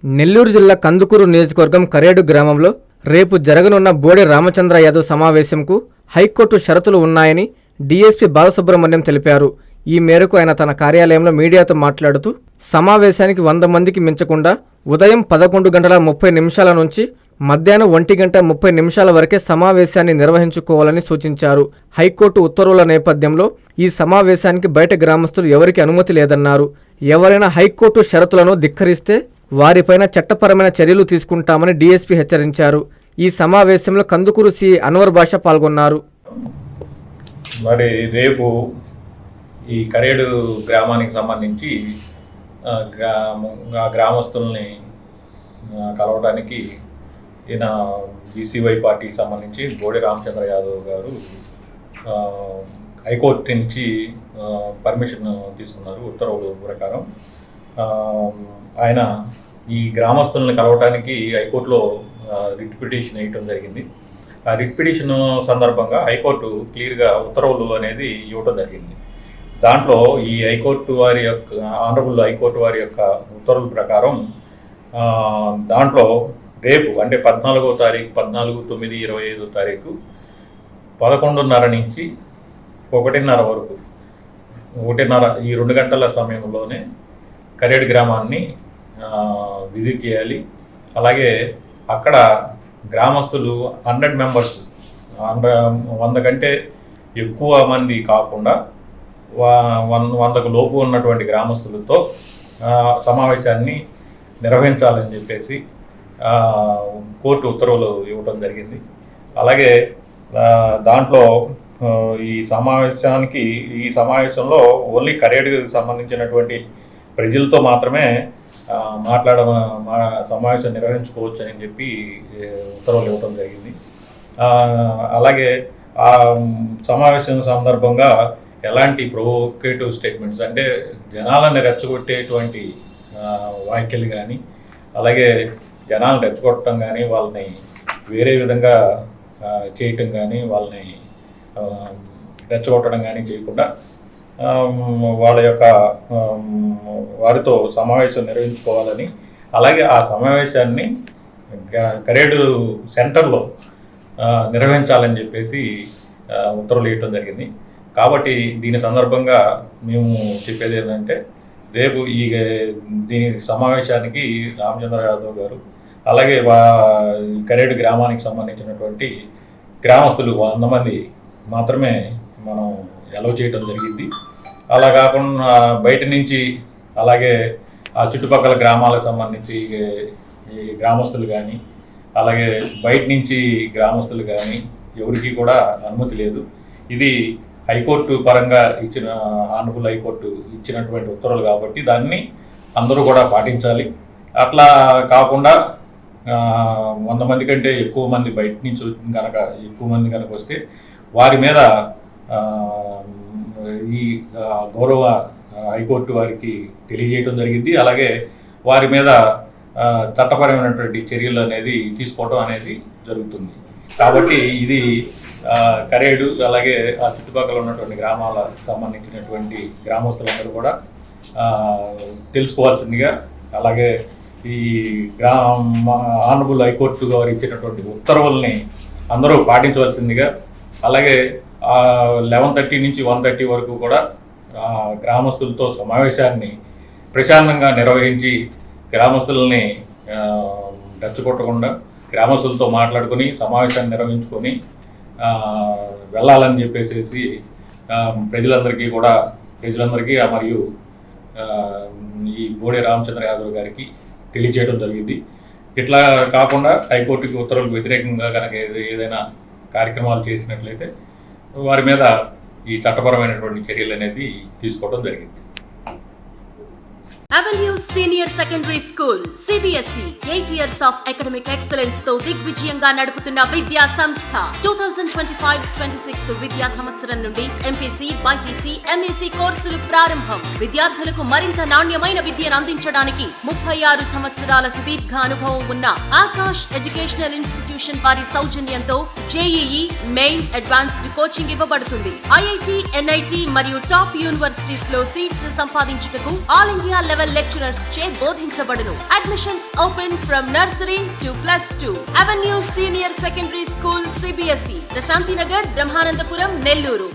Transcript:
నెల్లూరు జిల్లా కందుకూరు నియోజకవర్గం కరేడు గ్రామంలో రేపు జరగనున్న బోడే రామచంద్ర యాదవ్ సమావేశంకు హైకోర్టు షరతులు ఉన్నాయని డీఎస్పీ బాలసుబ్రహ్మణ్యం తెలిపారు. ఈ మేరకు ఆయన తన కార్యాలయంలో మీడియాతో మాట్లాడుతూ సమావేశానికి 100 మందికి మించకుండా ఉదయం 11:30 నుంచి మధ్యాహ్నం 1:30 వరకే సమావేశాన్ని నిర్వహించుకోవాలని సూచించారు. హైకోర్టు ఉత్తర్వుల నేపథ్యంలో ఈ సమావేశానికి బయట గ్రామస్తులు ఎవరికి అనుమతి లేదన్నారు. ఎవరైనా హైకోర్టు షరతులను ధిక్కరిస్తే వారిపైన చట్టపరమైన చర్యలు తీసుకుంటామని డీఎస్పీ హెచ్చరించారు. ఈ సమావేశంలో కందుకూరు సిఐ అన్వర్ బాషా పాల్గొన్నారు. మరి రేపు ఈ కరేడు గ్రామానికి సంబంధించి గ్రామస్తుల్ని కలవడానికి ఈయన బీసీవై పార్టీకి సంబంధించి బోడే రామచంద్ర యాదవ్ గారు హైకోర్టు నుంచి పర్మిషన్ తీసుకున్నారు. ఉత్తర్వుల ప్రకారం ఆయన ఈ గ్రామస్తుల్ని కలవటానికి హైకోర్టులో రిట్ పిటిషన్ వేయటం జరిగింది. ఆ రిట్ పిటిషన్ సందర్భంగా హైకోర్టు క్లియర్గా ఉత్తర్వులు అనేది ఇవ్వటం జరిగింది. దాంట్లో ఈ హైకోర్టు వారి యొక్క ఆనరబుల్ హైకోర్టు వారి యొక్క ఉత్తర్వుల ప్రకారం దాంట్లో రేపు అంటే 14వ తారీఖు 14/9/25 తారీఖు 11:30 నుంచి 1:30 వరకు 1:30 ఈ 2 గంటల సమయంలోనే కరేడు గ్రామాన్ని విజిట్ చేయాలి. అలాగే అక్కడ గ్రామస్తులు 100 మెంబర్స్ 100 కంటే ఎక్కువ మంది కాకుండా 100కు లోపు ఉన్నటువంటి గ్రామస్తులతో సమావేశాన్ని నిర్వహించాలని చెప్పేసి కోర్టు ఉత్తర్వులు ఇవ్వడం జరిగింది. అలాగే దాంట్లో ఈ సమావేశంలో ఓన్లీ కరేడుకు సంబంధించినటువంటి ప్రజలతో మాత్రమే సమావేశం నిర్వహించుకోవచ్చు అని చెప్పి ఉత్తర్వులు ఇవ్వడం జరిగింది. అలాగే ఆ సమావేశం సందర్భంగా ఎలాంటి ప్రొవోకేటివ్ స్టేట్మెంట్స్ అంటే జనాలను రెచ్చగొట్టేటువంటి వ్యాఖ్యలు కానీ, అలాగే జనాలను రెచ్చగొట్టడం కానీ, వాళ్ళని వేరే విధంగా చేయటం కానీ, వాళ్ళని రెచ్చగొట్టడం కానీ చేయకుండా వాళ్ళ యొక్క వారితో సమావేశం నిర్వహించుకోవాలని, అలాగే ఆ సమావేశాన్ని కరేడు సెంటర్లో నిర్వహించాలని చెప్పేసి ఉత్తర్వులు ఇవ్వటం జరిగింది. కాబట్టి దీని సందర్భంగా మేము చెప్పేది ఏంటంటే రేపు దీని సమావేశానికి రామచంద్ర యాదవ్ గారు అలాగే కరేడు గ్రామానికి సంబంధించినటువంటి గ్రామస్తులు 100 మంది మాత్రమే మనం అలౌ చేయడం జరిగింది. అలా కాకుండా బయట నుంచి అలాగే ఆ చుట్టుపక్కల గ్రామాలకు సంబంధించి ఈ గ్రామస్తులు కానీ, అలాగే బయట నుంచి గ్రామస్తులు కానీ ఎవరికి కూడా అనుమతి లేదు. ఇది హైకోర్టు పరంగా ఇచ్చిన ఆనరబుల్ హైకోర్టు ఇచ్చినటువంటి ఉత్తర్వులు కాబట్టి దాన్ని అందరూ కూడా పాటించాలి. అట్లా కాకుండా 100 మంది కంటే ఎక్కువ మంది బయట నుంచి ఎక్కువ మంది కనుక వస్తే వారి మీద ఈ గౌరవ హైకోర్టు వారికి తెలియజేయడం జరిగింది. అలాగే వారి మీద చట్టపరమైనటువంటి చర్యలు అనేది తీసుకోవడం అనేది జరుగుతుంది. కాబట్టి ఇది కరేడు అలాగే ఆ చుట్టుపక్కల ఉన్నటువంటి గ్రామాలకు సంబంధించినటువంటి గ్రామస్తులందరూ కూడా తెలుసుకోవాల్సిందిగా, అలాగే ఈ ఆనరబుల్ హైకోర్టు గారు ఇచ్చినటువంటి ఉత్తర్వుల్ని అందరూ పాటించవలసిందిగా, అలాగే 11:30 నుంచి 1:30 వరకు కూడా గ్రామస్తులతో సమావేశాన్ని ప్రశాంతంగా నిర్వహించి గ్రామస్తుల్ని రెచ్చగొట్టకుండా గ్రామస్తులతో మాట్లాడుకొని సమావేశాన్ని నిర్వహించుకొని వెళ్ళాలని చెప్పేసి ప్రజలందరికీ మరియు ఈ బోడే రామచంద్ర యాదవ్ గారికి తెలియజేయడం జరిగింది. ఇట్లా కాకుండా హైకోర్టుకి ఉత్తర్వులకు వ్యతిరేకంగా కనుక ఏదైనా కార్యక్రమాలు చేసినట్లయితే వారి మీద ఈ చట్టపరమైనటువంటి చర్యలు అనేది తీసుకోవడం జరిగింది. Avenue Senior Secondary School CBSE 8 years of academic excellence తో దిగ్విజయంగా నడుపుతున్న విద్యా సంస్థ 2025-26 విద్యా సంవత్సరం నుండి MPC, BPC, MEC కోర్సులు ప్రారంభం. విద్యార్థులకు మరింత నాణ్యమైన విద్యను అందించడానికి 36 సంవత్సరాల సుదీర్ఘ అనుభవం ఉన్న ఆకాష్ ఎడ్యుకేషనల్ ఇన్స్టిట్యూషన్ వారి సౌజన్యంతో JEE, మెయిన్, అడ్వాన్స్డ్ కోచింగ్ ఇవ్వబడుతుంది. IIT, NIT మరియు టాప్ యూనివర్సిటీస్ లో సీట్స్ సంపాదించుటకు all India level level lecturers చే బోధించబడును. Admissions open from nursery to +2. Avenue senior secondary school CBSE, Prashanti Nagar, Brahmanandapuram, Nellore.